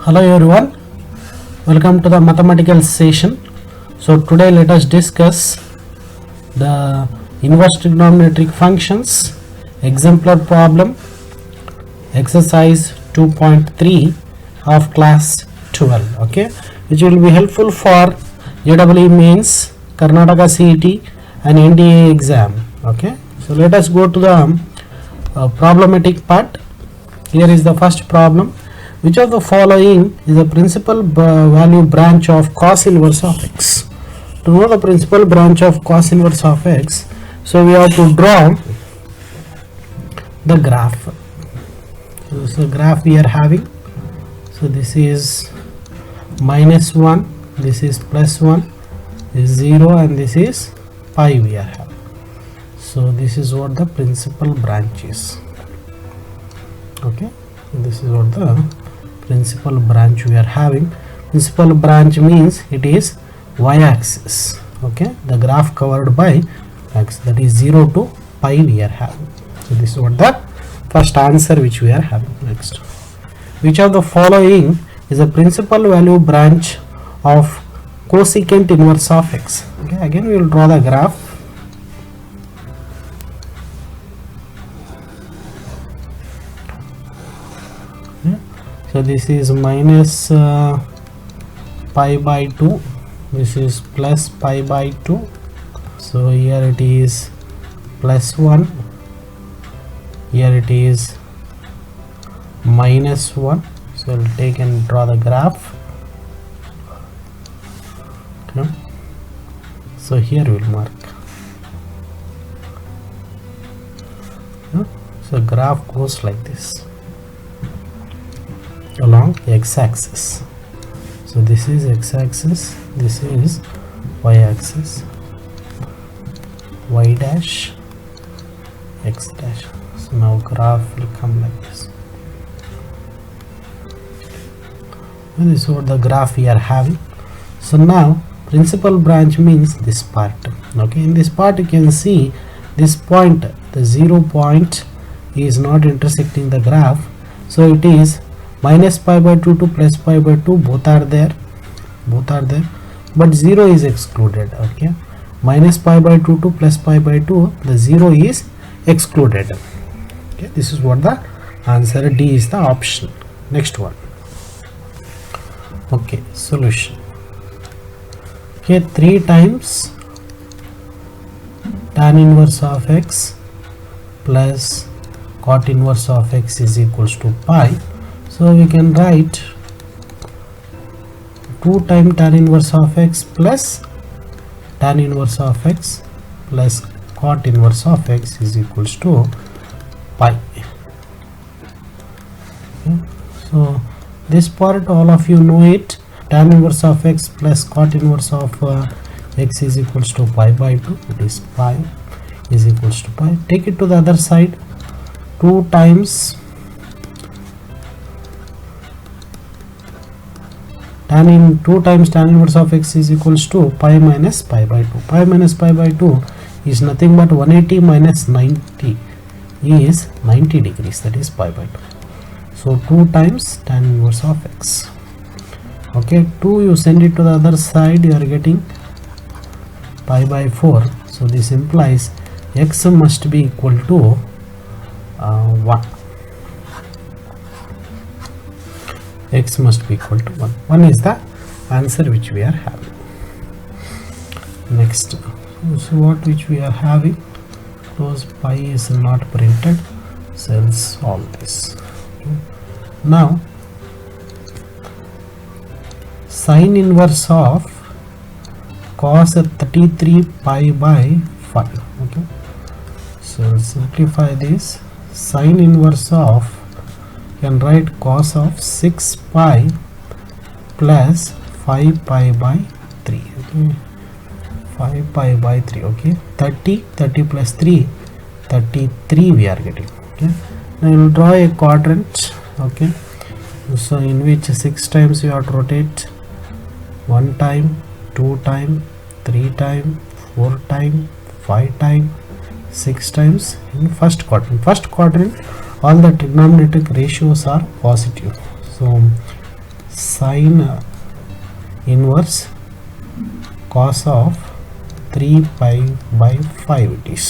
Hello everyone, welcome to the mathematical session. So today let us discuss the inverse trigonometric functions exemplar problem exercise 2.3 of class 12, okay, which will be helpful for JEE mains, Karnataka CET and NDA exam. Okay, so let us go to the problematic part. Here is the first problem. Which of the following is the principal value branch of cos inverse of x? To know the principal branch of cos inverse of x, so we have to draw the graph. So this is the graph we are having. So this is -1, this is +1, this is 0, and this is pi we are having. So this is what the principal branch is. Okay, this is what the principal branch we are having. Principal branch means it is y-axis. Okay, the graph covered by x, that is 0 to pi we are having. So this is what the first answer which we are having. Next, which of the following is a principal value branch of cosecant inverse of x? Okay, again we will draw the graph. So this is minus pi by 2, this is plus pi by 2, so here it is +1, here it is -1. So we'll take and draw the graph. Okay, so here we'll mark. Okay, so graph goes like this along x-axis. So this is x-axis, this is y-axis, y dash, x dash. So now graph will come like this. And this is what the graph we are having. So now principal branch means this part. Okay, in this part you can see this point, the 0 point is not intersecting the graph, so it is minus pi by 2 to plus pi by 2, both are there, but 0 is excluded. Okay, minus pi by 2 to plus pi by 2, the 0 is excluded. Okay, this is what the answer, D is the option. Next one. Okay, solution. Here 3 times tan inverse of x plus cot inverse of x is equals to pi. So we can write 2 times tan inverse of x plus tan inverse of x plus cot inverse of x is equals to pi. Okay. So this part all of you know it. Tan inverse of x plus cot inverse of x is equals to pi by 2. It is pi is equals to pi. Take it to the other side. 2 times tan inverse of x is equals to pi minus pi by 2. Pi minus pi by 2 is nothing but 180 minus 90 is 90 degrees, that is pi by 2. So 2 times tan inverse of x. Okay, 2 you send it to the other side, you are getting pi by 4. So this implies x must be equal to 1. X must be equal to 1. 1 is the answer which we are having. Next, so what which we are having, close pi is not printed, so I'll solve this. Okay. Now sine inverse of cos 33 pi by 5. Okay, so I'll simplify this. Sine inverse of, can write cos of 6 pi plus 5 pi by 3. Okay, 5 pi by 3. Okay, 30 plus 3, 33 we are getting. Okay, now we will draw a quadrant. Okay, so in which 6 times you have to rotate, 1 time, 2 time, 3 time, 4 time, 5 time, 6 times in first quadrant. First quadrant all the trigonometric ratios are positive. So sine inverse cos of 3 pi by 5 it is.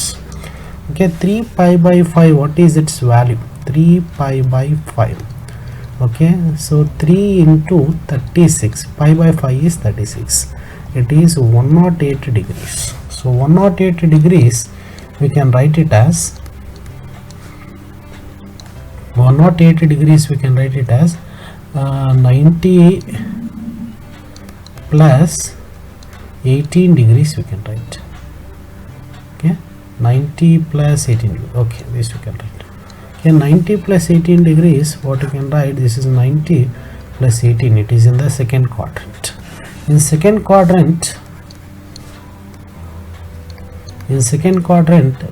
Okay, 3 pi by 5, what is its value? 3 pi by 5. Okay, so 3 into 36, pi by 5 is 36. It is 108 degrees. So 108 degrees we can write it as 90 plus 18 degrees we can write. Okay, 90 plus 18, okay, this we can write. Okay, 90 plus 18 degrees, what you can write, this is 90 plus 18, it is in the second quadrant. In second quadrant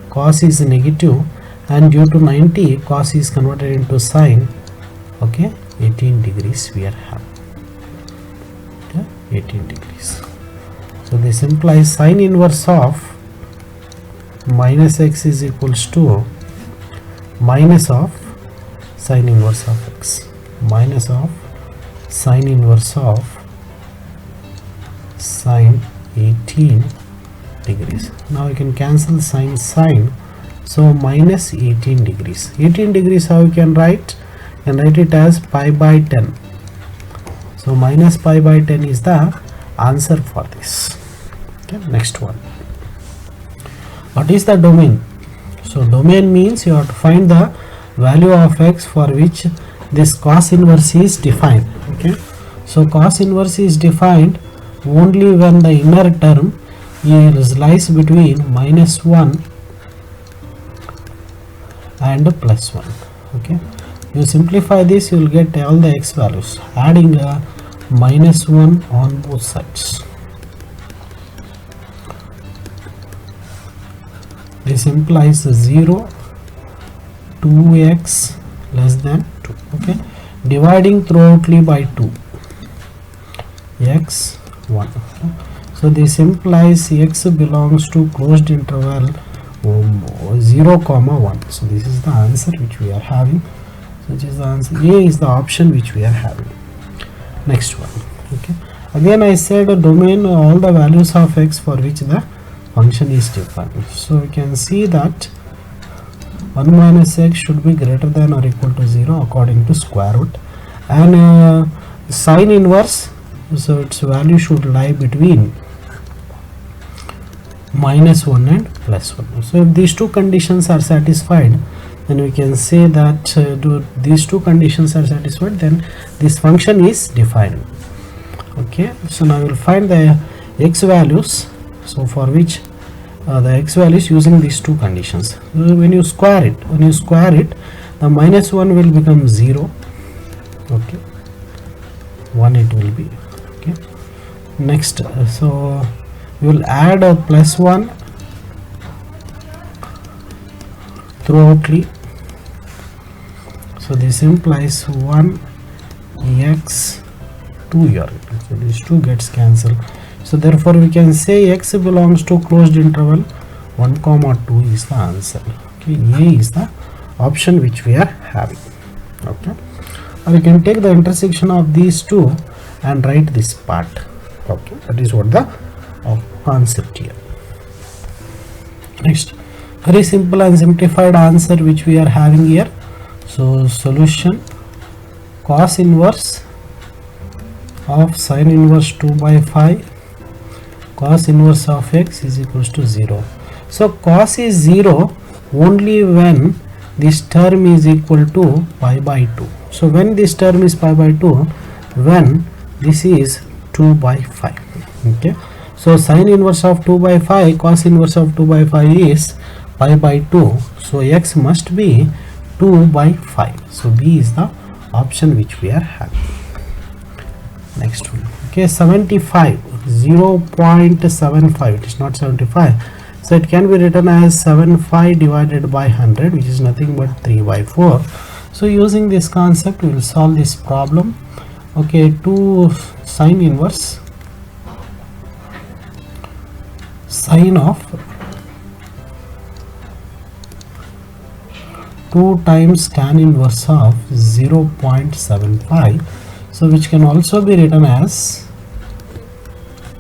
cos is negative, and due to 90 cos is converted into sine. Okay, 18 degrees we are having. Okay, 18 degrees. So this implies sine inverse of minus x is equals to minus of sine inverse of x, minus of sine inverse of sine 18 degrees. Now you can cancel sine, so minus 18 degrees. 18 degrees how you can write? You can write it as pi by 10. So minus pi by 10 is the answer for this. Okay, next one. What is the domain? So domain means you have to find the value of x for which this cos inverse is defined. Okay, so cos inverse is defined only when the inner term lies between minus 1 and plus 1. Okay, you simplify this, you will get all the x values, adding a minus 1 on both sides. This implies 0, 2x less than 2. Okay, dividing throughoutly by 2, x 1. Okay. So this implies x belongs to closed interval 0 comma 1. So this is the answer which we are having. So which is the answer? A is the option which we are having. Next one. Okay, again I said a domain, all the values of x for which the function is defined. So we can see that 1 minus x should be greater than or equal to 0 according to square root, and sine inverse, so its value should lie between minus 1 and plus 1. So if these two conditions are satisfied, then we can say that these two conditions are satisfied, then this function is defined. Okay, so now we will find the x values, so for which the x values using these two conditions. When you square it, the minus 1 will become 0. Okay, 1 it will be. Okay, next, so you will add a plus 1 throughoutly. So this implies 1 x 2 here. So these two gets cancelled. So therefore we can say x belongs to closed interval 1 comma 2 is the answer. Okay, A is the option which we are having. Okay, or you can take the intersection of these two and write this part. Okay, that is what the concept here. Next, very simple and simplified answer which we are having here. So solution, cos inverse of sine inverse 2 by 5 cos inverse of x is equals to 0. So cos is 0 only when this term is equal to pi by 2. So when this term is pi by 2, when this is 2 by 5. Okay, so sine inverse of 2 by 5, cos inverse of 2 by 5 is pi by 2. So x must be 2 by 5. So B is the option which we are having. Next one. Okay, 75, 0.75, it is not 75. So it can be written as 75 divided by 100, which is nothing but 3 by 4. So using this concept, we will solve this problem. Okay, 2 sine inverse sine of 2 times tan inverse of 0.75. So which can also be written as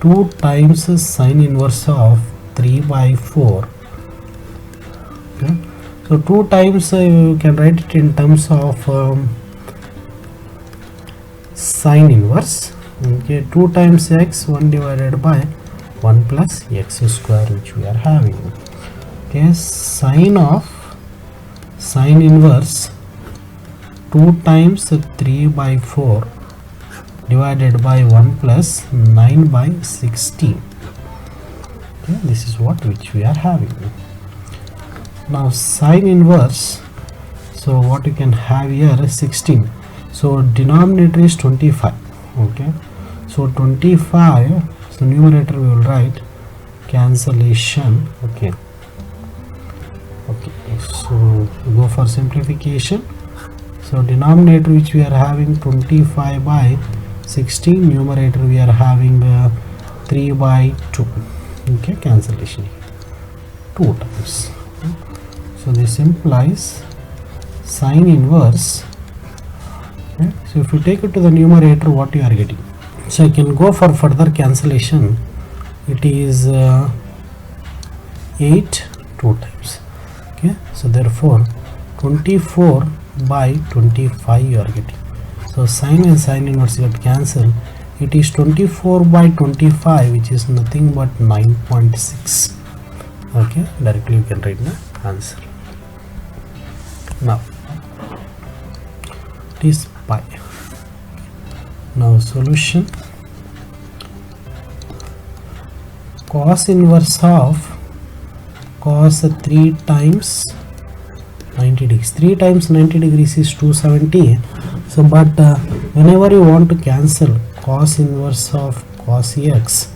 2 times sine inverse of 3 by 4. Okay. So 2 times you can write it in terms of sine inverse. Okay, 2 times x, 1 divided by 1 plus x square, which we are having. Okay, sine of sine inverse 2 times 3 by 4 divided by 1 plus 9 by 16. Okay, this is which we are having. Now sine inverse, so what you can have here is 16. So denominator is 25. Okay, so 25, so numerator we will write cancellation. Okay, so go for simplification. So denominator which we are having 25 by 16, numerator we are having 3 by 2. Okay, cancellation 2 times. So this implies sine inverse. Okay, so if you take it to the numerator, what you are getting? So you can go for further cancellation. It is 8 2 times. Okay, so therefore 24 by 25 you are getting. So sine and sine inverse get cancelled. It is 24 by 25, which is nothing but 9.6. Okay, directly you can write the answer. Now it is pi. Now solution: cos inverse of cos 3 times 90 degrees. 3 times 90 degrees is 270. So but whenever you want to cancel cos inverse of cos x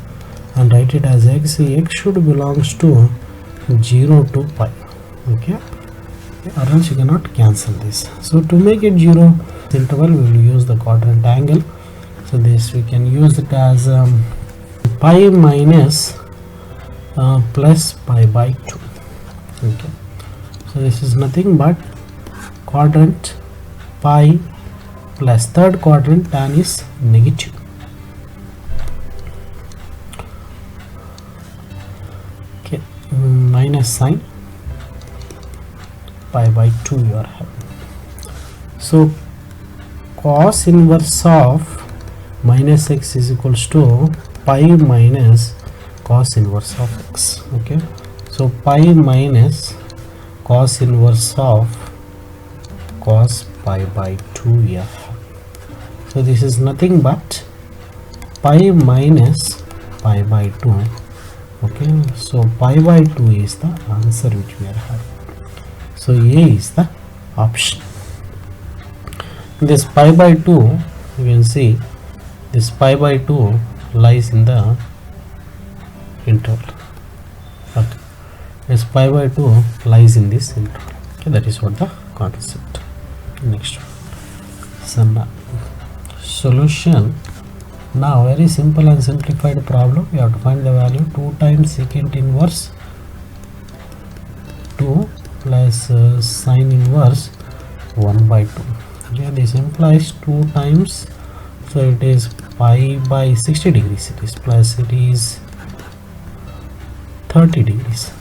and write it as x, x should belongs to 0 to pi. Okay, or else you cannot cancel this. So to make it 0 interval, we will use the quadrant angle. So this we can use it as pi minus plus pi by 2. Okay, so this is nothing but quadrant pi plus third quadrant tan is negative. Okay, minus sine pi by 2 you are having. So cos inverse of minus x is equals to pi minus cos inverse of x. Okay, so pi minus cos inverse of cos pi by 2 here. So this is nothing but pi minus pi by 2. Okay, so pi by 2 is the answer which we are having. So A is the option. This pi by 2, you can see this pi by 2 lies in the interval. Okay, this pi by 2 lies in this interval. Okay, that is what the concept. Next one. So now solution. Now very simple and simplified problem. You have to find the value 2 times secant inverse 2 plus sine inverse 1 by 2. Okay, this implies 2 times, so it is pi by 60 degrees, it is plus, it is 30 degrees.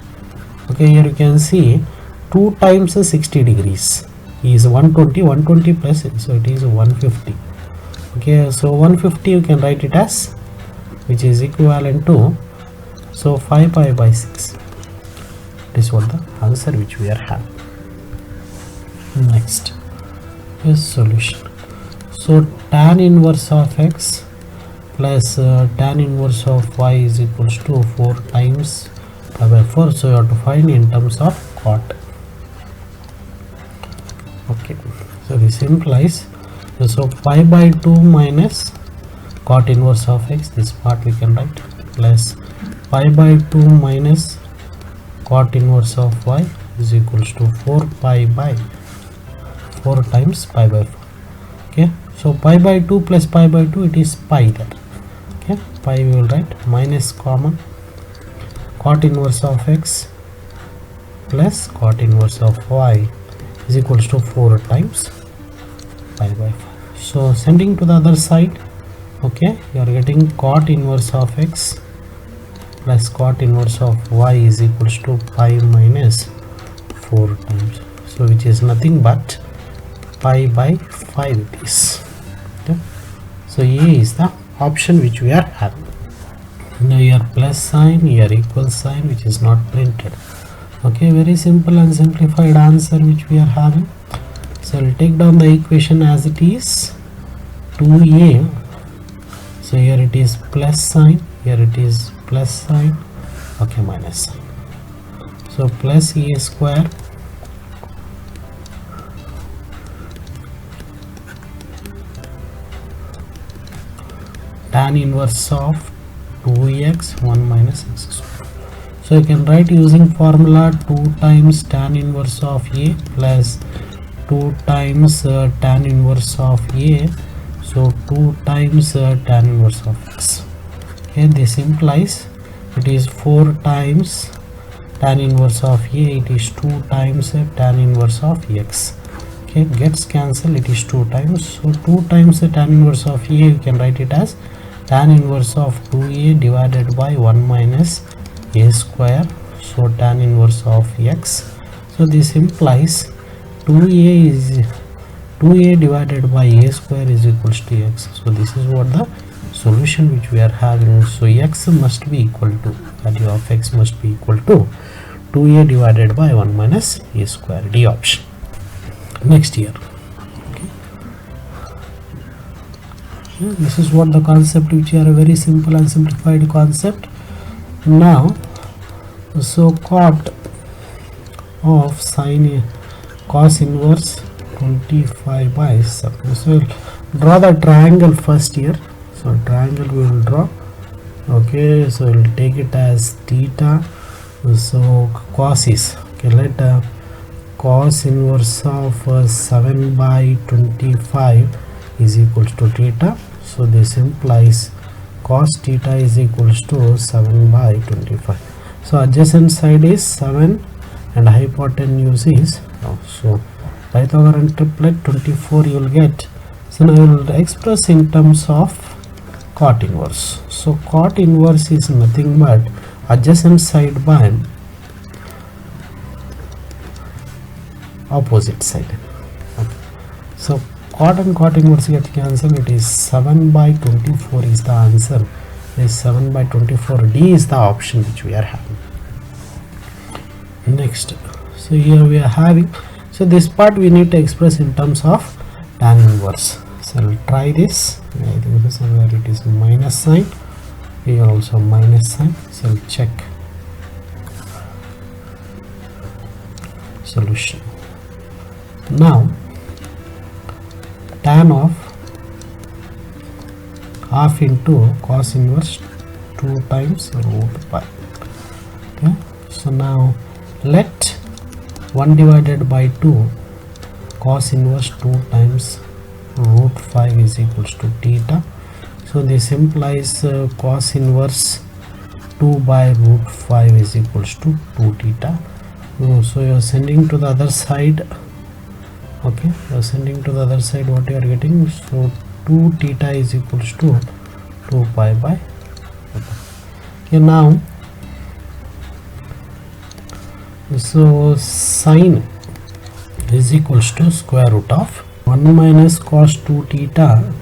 Okay, here you can see 2 times 60 degrees is 120 plus, so it is 150. Okay, so 150 you can write it as, which is equivalent to, so 5 pi by 6. This is what the answer which we are having. Next is solution. So tan inverse of x plus tan inverse of y is equals to 4 times pi by 4. So you have to find in terms of cot. Okay, so this implies, so pi by 2 minus cot inverse of x, this part we can write, plus pi by 2 minus cot inverse of y is equals to 4 pi by 4 times pi by 4. Okay, so pi by 2 plus pi by 2, it is pi there. Okay, pi we will write minus common cot inverse of x plus cot inverse of y is equals to 4 times pi by 5. So sending to the other side, okay, you are getting cot inverse of x plus cot inverse of y is equals to pi minus 4 times, so which is nothing but pi by 5 it is. Okay. So A is the option which we are having. Now your plus sign, your equal sign, which is not printed. Okay, very simple and simplified answer which we are having. So we'll take down the equation as it is, 2a. So here it is plus sign, here it is plus sign, okay, minus sign. So plus a square tan inverse of 2x 1 minus x square. So you can write using formula 2 times tan inverse of a plus 2 times tan inverse of a, so 2 times tan inverse of x. Okay, this implies it is 4 times tan inverse of a, it is 2 times tan inverse of x. Okay, gets cancelled, it is 2 times, so 2 times tan inverse of a, you can write it as tan inverse of 2a divided by 1 minus a square, so tan inverse of x. So this implies 2a divided by a square is equals to x. So this is what the solution which we are having. So x must be equal to, value of x must be equal to 2a divided by 1 minus a square, D option. Next year. This is what the concept, which are a very simple and simplified concept. Now, so cot of sine cos inverse 25 by 7. So draw the triangle first here. So triangle we will draw. Okay, so we'll take it as theta. So cos is, okay, let cos inverse of 7 by 25 is equals to theta. So this implies cos theta is equals to 7 by 25. So adjacent side is 7 and hypotenuse is, so Pythagorean triplet 24 you will get. So now we will express in terms of cot inverse. So cot inverse is nothing but adjacent side by opposite side. Okay. So cot and cot inverse get cancelled, it is 7 by 24 is the answer. It is 7 by 24, D is the option which we are having. Next, so here we are having, so this part we need to express in terms of tan inverse. So we'll try this. I think this somewhere it is minus sign, here also minus sign. So we'll check solution. Now tan of half into cos inverse 2 times root pi. Okay, so now let 1 divided by 2 cos inverse 2 times root 5 is equals to theta. So this implies cos inverse 2 by root 5 is equals to 2 theta. So you are sending to the other side. Okay, you are sending to the other side, what you are getting, so 2 theta is equals to 2 pi by. Okay, now so sine is equals to square root of 1 minus cos 2 theta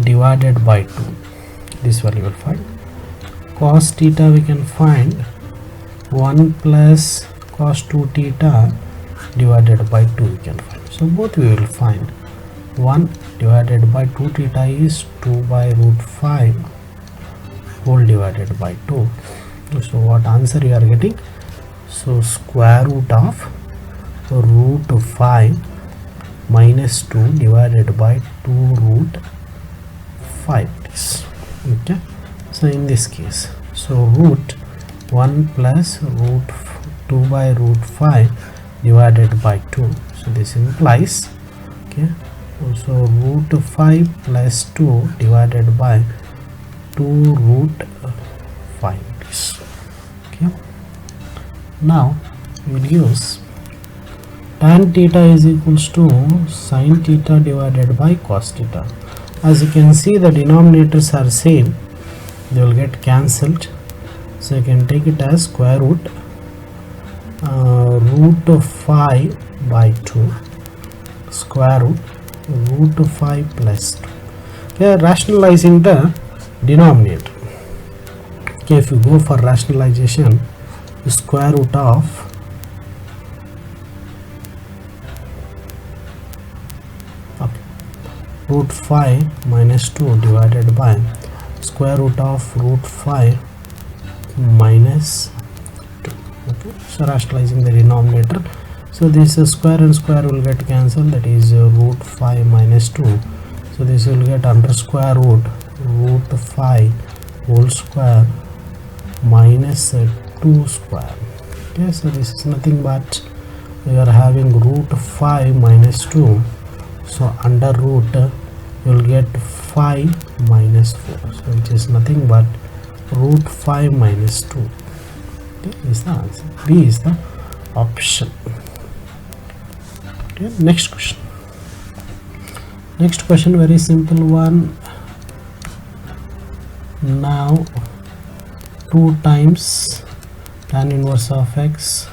divided by 2. This value will find. Cos theta we can find 1 plus cos 2 theta divided by 2 we can find. So both we will find. 1 divided by 2 theta is 2 by root 5 whole divided by 2. So what answer you are getting? So square root of root 5 minus 2 divided by 2 root 5 is. Okay, so in this case, so root 1 plus root 2 by root 5 divided by 2. So this implies, okay, so root 5 plus 2 divided by 2 root 5 is. Okay, now we will use tan theta is equals to sin theta divided by cos theta. As you can see, the denominators are same, they will get cancelled, so you can take it as square root root of 5 by 2 square root of 5 plus 2. We are rationalizing the denominator. Okay, if you go for rationalization, the square root of root 5 minus 2 divided by square root of root 5 minus 2. Okay, so rationalizing the denominator, so this square and square will get cancelled, that is root 5 minus 2, so this will get under square root 5 whole square minus 2 square. Okay, so this is nothing but we are having root 5 minus 2, so under root you will get 5 minus 4, so which is nothing but root 5 minus 2. Okay, is the answer. B is the option. Okay, next question. Next question, very simple one. Now 2 times tan inverse of x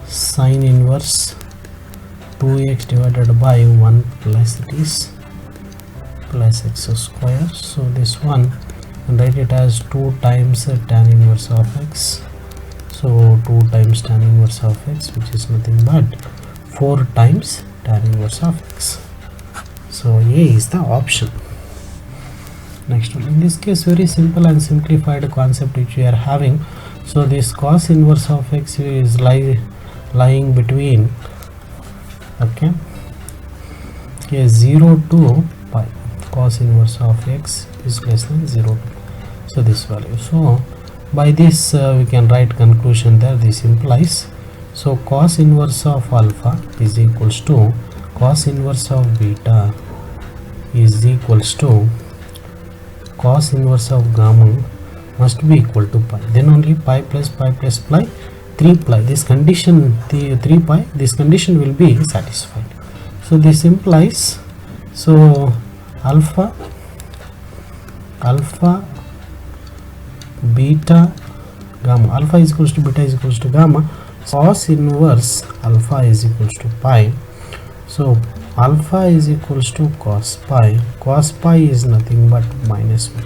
sin inverse 2x divided by 1 plus it is plus x square. So this one, and write it as 2 times tan inverse of x, so 2 times tan inverse of x, which is nothing but 4 times tan inverse of x. So A is the option. Next one, in this case very simple and simplified concept which we are having. So this cos inverse of x is lying between, okay, 0 to pi. Cos inverse of x is less than 0 to pi, so this value. So by this we can write conclusion there. This implies, so cos inverse of alpha is equals to cos inverse of beta is equals to cos inverse of gamma must be equal to pi, then only pi plus pi 3 pi, this condition, the 3 pi, this condition will be satisfied. So this implies, so alpha beta gamma, alpha is equals to beta is equals to gamma, cos inverse alpha is equals to pi, so alpha is equals to cos pi is nothing but minus 1,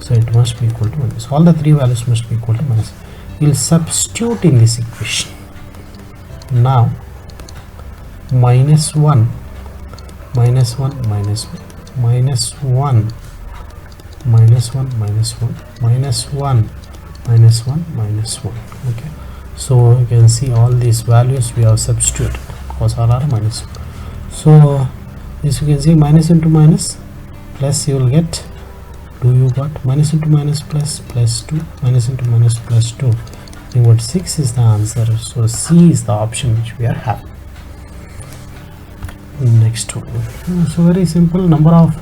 so it must be equal to minus, all the 3 values must be equal to minus. We'll substitute in this equation. Now minus 1 minus 1 minus 1 minus 1 minus 1 minus 1 minus 1 minus 1 minus 1. Okay, so you can see all these values we have substituted, cos r are minus 1. So this you can see minus into minus plus, you will get 2, you got minus into minus plus 2, minus into minus plus 2, you got 6 is the answer. So C is the option which we are having. Next one, so very simple, number of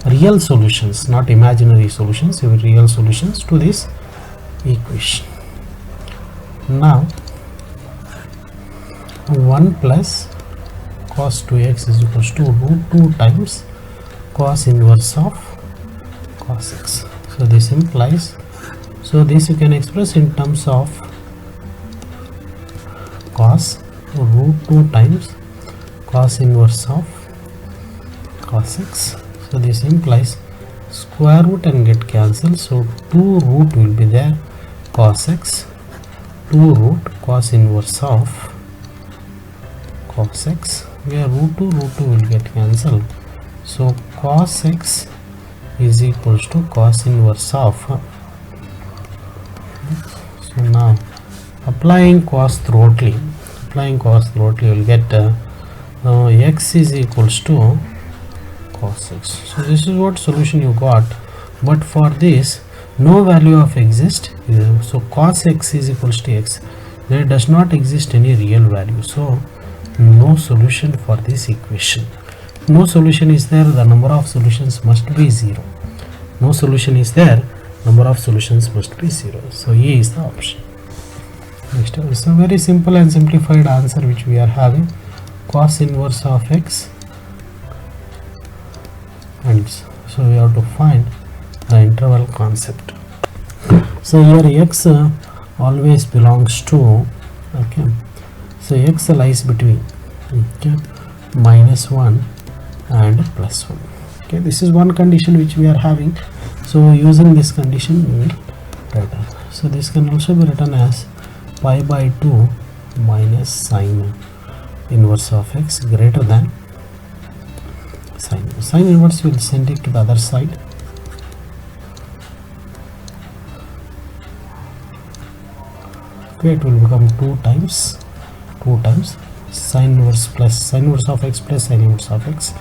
real solutions, not imaginary solutions, real solutions to this equation. Now 1 plus cos 2x is equals to root 2 times cos inverse of cos x. So this implies, so this you can express in terms of cos root 2 times cos inverse of cos x. So this implies square root and get cancelled, so 2 root will be there cos x, 2 root cos inverse of cos x, where root 2 will get cancelled, so cos x is equals to cos inverse of, so now applying cos thoroughly, you will get x is equals to cos x. So this is what solution you got, but for this no value of exist, so cos x is equals to x, there does not exist any real value, so no solution for this equation. No solution is there, the number of solutions must be 0. No solution is there, number of solutions must be 0. So A is the option. Next, so very simple and simplified answer which we are having. cos inverse of x, and so we have to find the interval concept. So here x always belongs to, okay, so x lies between, okay, -1 and +1. Okay, this is one condition which we are having. So using this condition we will write down. So this can also be written as pi by 2 minus sine inverse of x greater than sine inverse. Will send it to the other side. Okay, it will become 2 times sine inverse of x plus sine inverse of x.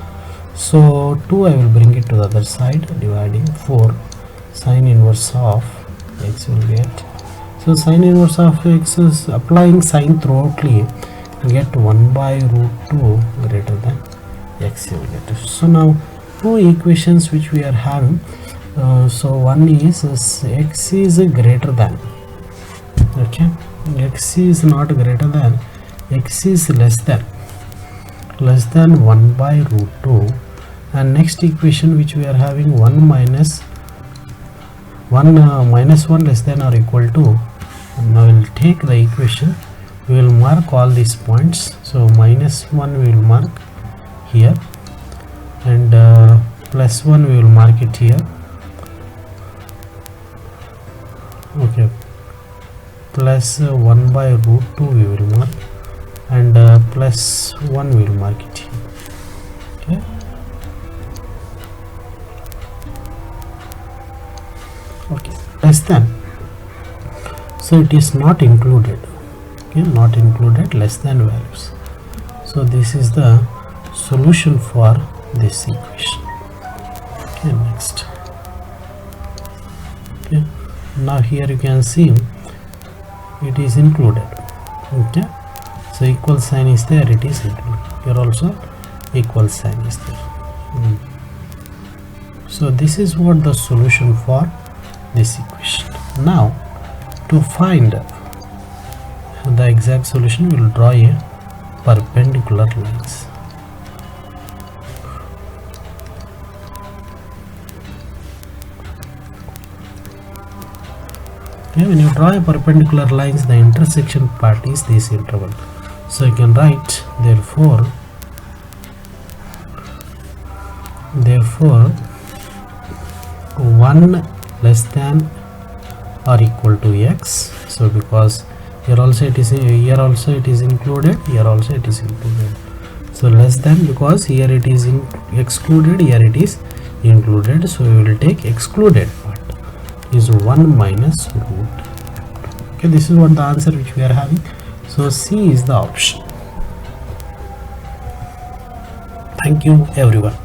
So 2 I will bring it to the other side, dividing 4 sine inverse of x will get. So sine inverse of x is applying sine throughoutly, get 1 by root 2 greater than x you will get. So now two equations which we are having. So one is x is greater than, okay, x is not greater than, x is less than 1 by root 2, and next equation which we are having 1 minus 1 less than or equal to. Now we will take the equation, we will mark all these points. So -1 we will mark here, and +1 we will mark it here, okay, plus 1 by root 2 we will mark, and +1 we will mark it here, okay. Okay, less than, so it is not included, okay, not included, less than values. So this is the solution for this equation. Okay, next. Okay, now here you can see it is included, okay, so equal sign is there, it is included. Here also equal sign is there. So this is what the solution for this equation. Now to find the exact solution, we will draw a perpendicular lines. Okay, when you draw a perpendicular lines, the intersection part is this interval. So you can write therefore 1 less than or equal to x. So because here also it is included, here also it is included. So less than, because here it is excluded, here it is included. So we will take excluded part is 1 minus root. Okay, this is what the answer which we are having. So C is the option. Thank you everyone.